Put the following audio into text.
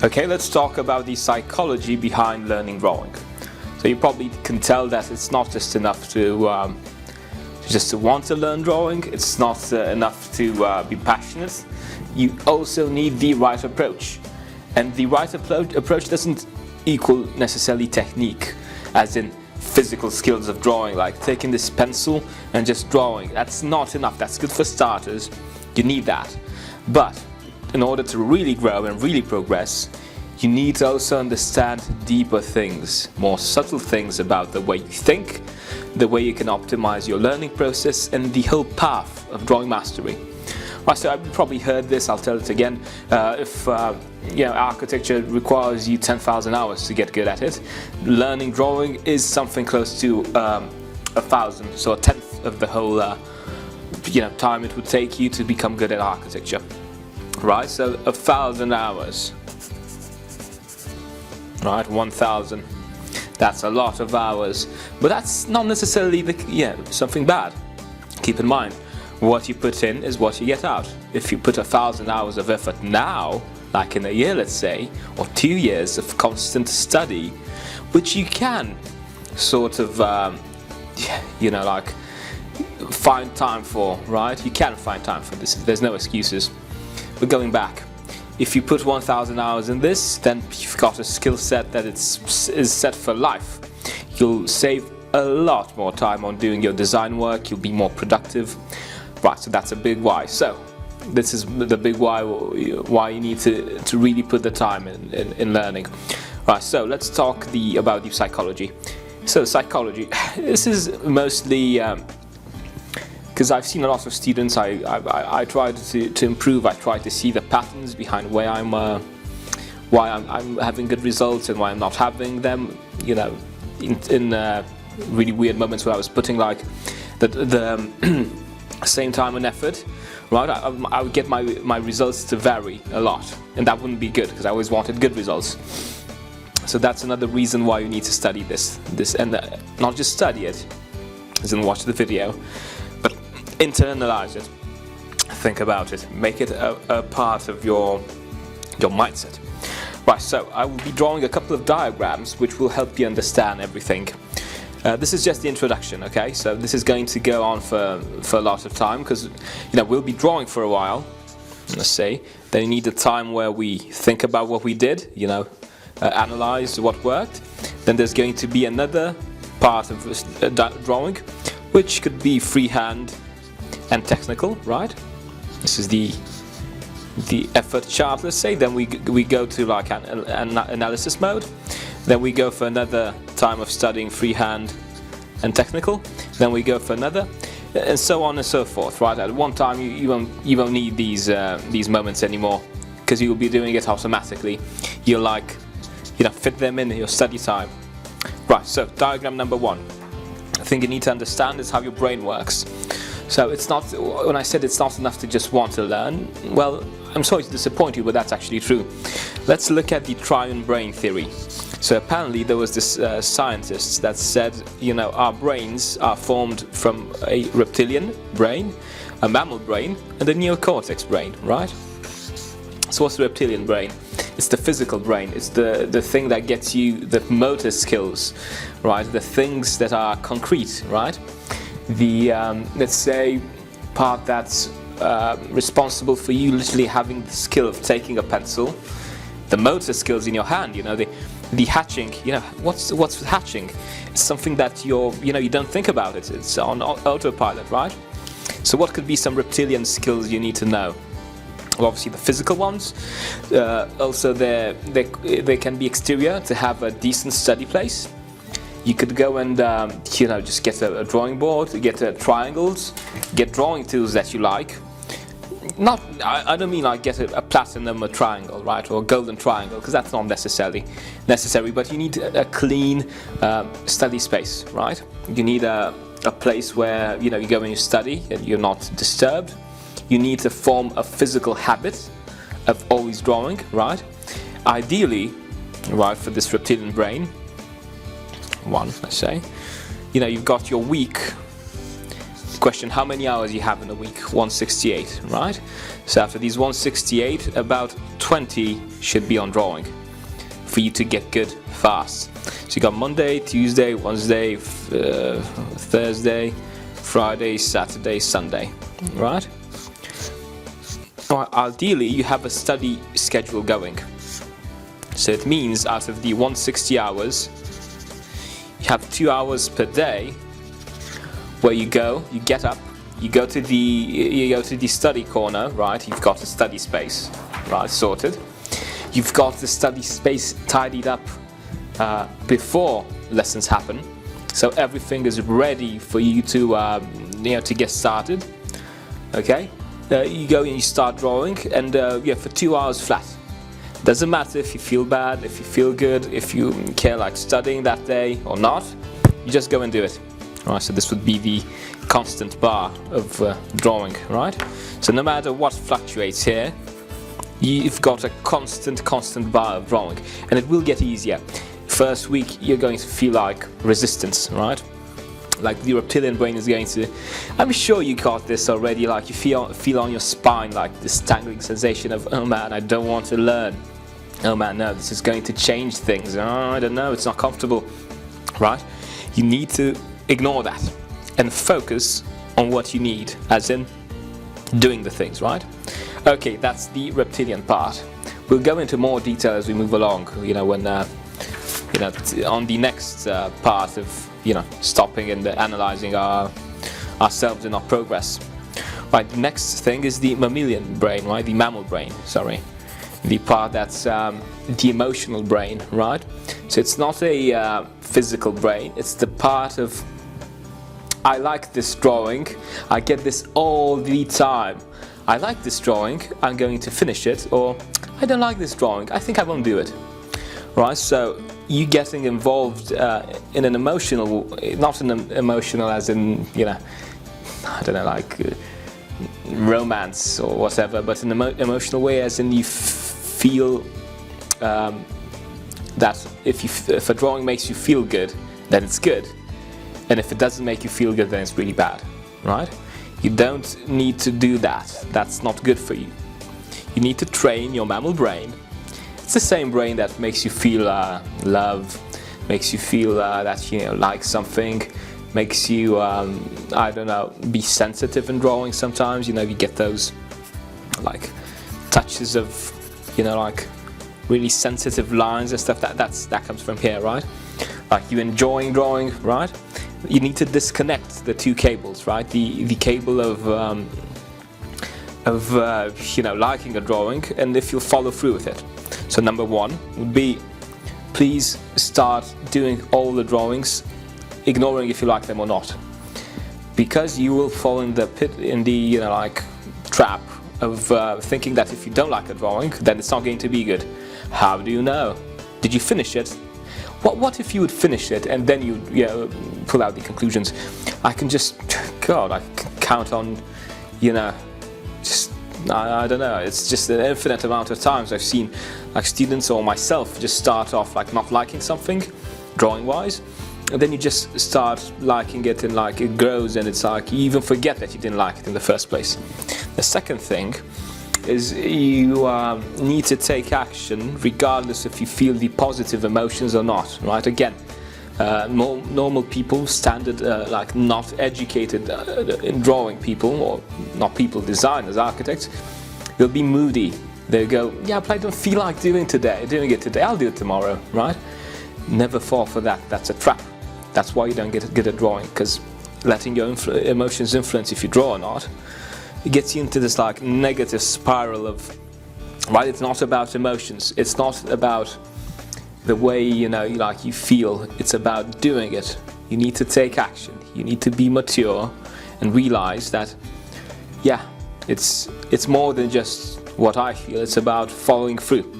Okay, let's talk about the psychology behind learning drawing. So you probably can tell that it's not just enough to want to learn drawing. It's not enough to be passionate. You also need the right approach, and the right approach doesn't equal necessarily technique, as in physical skills of drawing, like taking this pencil and just drawing. That's not enough. That's good for starters. You need that, but in order to really grow and really progress, you need to also understand deeper things, more subtle things about the way you think, the way you can optimize your learning process, and the whole path of drawing mastery. Right, so I've probably heard this, I'll tell it again. If architecture requires you 10,000 hours to get good at it, learning drawing is something close to 1,000, so a tenth of the whole time it would take you to become good at architecture. Right, so 1,000 hours. Right, 1,000. That's a lot of hours, but that's not necessarily something bad. Keep in mind, what you put in is what you get out. If you put 1,000 hours of effort now, like in a year, let's say, or 2 years of constant study, which you can sort of, find time for, right? You can find time for this. There's no excuses. But going back, if you put 1,000 hours in this, then you've got a skill set that is set for life. You'll save a lot more time on doing your design work. You'll be more productive. Right, so that's a big why. So this is the big why you need to really put the time in learning. Right, so let's talk about the psychology. So psychology, this is mostly because I've seen a lot of students. I try to improve. I try to see the patterns behind why I'm having good results and why I'm not having them. In really weird moments where I was putting like the same time and effort, right? I would get my results to vary a lot, and that wouldn't be good because I always wanted good results. So that's another reason why you need to study this and not just study it, as in watch the video, but internalize it, think about it, make it a part of your mindset. Right, so I will be drawing a couple of diagrams which will help you understand everything. This is just the introduction, okay? So this is going to go on for a lot of time because we'll be drawing for a while, let's say. Then you need a time where we think about what we did, analyze what worked. Then there's going to be another part of drawing, which could be freehand and technical, right? This is the effort chart, let's say. Then we go to like an analysis mode. Then we go for another time of studying freehand and technical. Then we go for another, and so on and so forth. Right? At one time, you won't need these moments anymore because you'll be doing it automatically. You'll fit them in your study time. Right. So diagram number 1. The thing you need to understand is how your brain works. So it's not, when I said it's not enough to just want to learn, well, I'm sorry to disappoint you, but that's actually true. Let's look at the Triune brain theory. So apparently there was this scientist that said, our brains are formed from a reptilian brain, a mammal brain, and a neocortex brain, right? So what's the reptilian brain? It's the physical brain. It's the thing that gets you the motor skills, right? The things that are concrete, right? The, let's say, part that's responsible for you literally having the skill of taking a pencil, the motor skills in your hand, the hatching, what's hatching? It's something that you don't think about it. It's on autopilot, right? So what could be some reptilian skills you need to know? Well, obviously the physical ones. Also, they can be exterior, to have a decent study place. You could go and just get a drawing board, get triangles, get drawing tools that you like. I don't mean like get a platinum triangle, right, or a golden triangle, because that's not necessary. But you need a clean study space, right? You need a place where you go and you study and you're not disturbed. You need to form a physical habit of always drawing, right? Ideally, right, for this reptilian brain, let's say, you've got your week question, how many hours you have in a week? 168, right? So after these 168, about 20 should be on drawing for you to get good fast. So you got Monday, Tuesday, Wednesday, Thursday, Friday, Saturday, Sunday, right? Well, ideally, you have a study schedule going. So it means out of the 160 hours, you have 2 hours per day where you get up, you go to the study corner, right? You've got a study space, right, sorted. You've got the study space tidied up before lessons happen, so everything is ready for you to to get started. Okay, you go and you start drawing, and for 2 hours flat. Doesn't matter if you feel bad, if you feel good, if you care like studying that day or not. You just go and do it. Right, so this would be the constant bar of drawing, right? So no matter what fluctuates here, you've got a constant bar of drawing, and it will get easier. First week you're going to feel like resistance, right? Like the reptilian brain is going to, I'm sure you got this already, like you feel on your spine like this tangling sensation of, oh man, I don't want to learn. Oh man, no, this is going to change things. Oh, I don't know, it's not comfortable, right? You need to ignore that and focus on what you need, as in doing the things, right? Okay, that's the reptilian part. We'll go into more detail as we move along, when on the next part of stopping and analyzing ourselves and our progress. Right, the next thing is the mammalian brain, right? The mammal brain, sorry. The part that's the emotional brain, right? So it's not a physical brain, it's the part of, I like this drawing, I get this all the time. I like this drawing, I'm going to finish it, or I don't like this drawing, I think I won't do it. Right, so you getting involved in an emotional, not an emotional as in, I don't know, like romance or whatever, but an emotional way as in you feel that if a drawing makes you feel good, then it's good. And if it doesn't make you feel good, then it's really bad, right? You don't need to do that. That's not good for you. You need to train your mammal brain. It's the same brain that makes you feel love, makes you feel that like something, makes you I don't know, be sensitive in drawing sometimes. You get those like touches of like really sensitive lines and stuff. That comes from here, right? Like you enjoying drawing, right? You need to disconnect the two cables, right? The cable of liking a drawing, and if you follow through with it. So number one would be, please start doing all the drawings, ignoring if you like them or not, because you will fall in the pit, in the trap of thinking that if you don't like a drawing, then it's not going to be good. How do you know? Did you finish it? What if you would finish it and then you pull out the conclusions? I can just, God, I can count on, just, I don't know, it's just an infinite amount of times I've seen like students or myself just start off like not liking something, drawing wise, and then you just start liking it, and like it grows, and it's like you even forget that you didn't like it in the first place. The second thing is you need to take action regardless if you feel the positive emotions or not, right? Again, normal people, standard like not educated in drawing people, or not people, designers, architects, they'll be moody. They'll go, yeah, but I don't feel like doing it today, I'll do it tomorrow, right? Never fall for that. That's a trap. That's why you don't get good at drawing, because letting your emotions influence if you draw or not, it gets you into this like negative spiral of, right? It's not about emotions. It's not about the way you feel. It's about doing it. You need to take action. You need to be mature and realize that, yeah, it's more than just what I feel. It's about following through.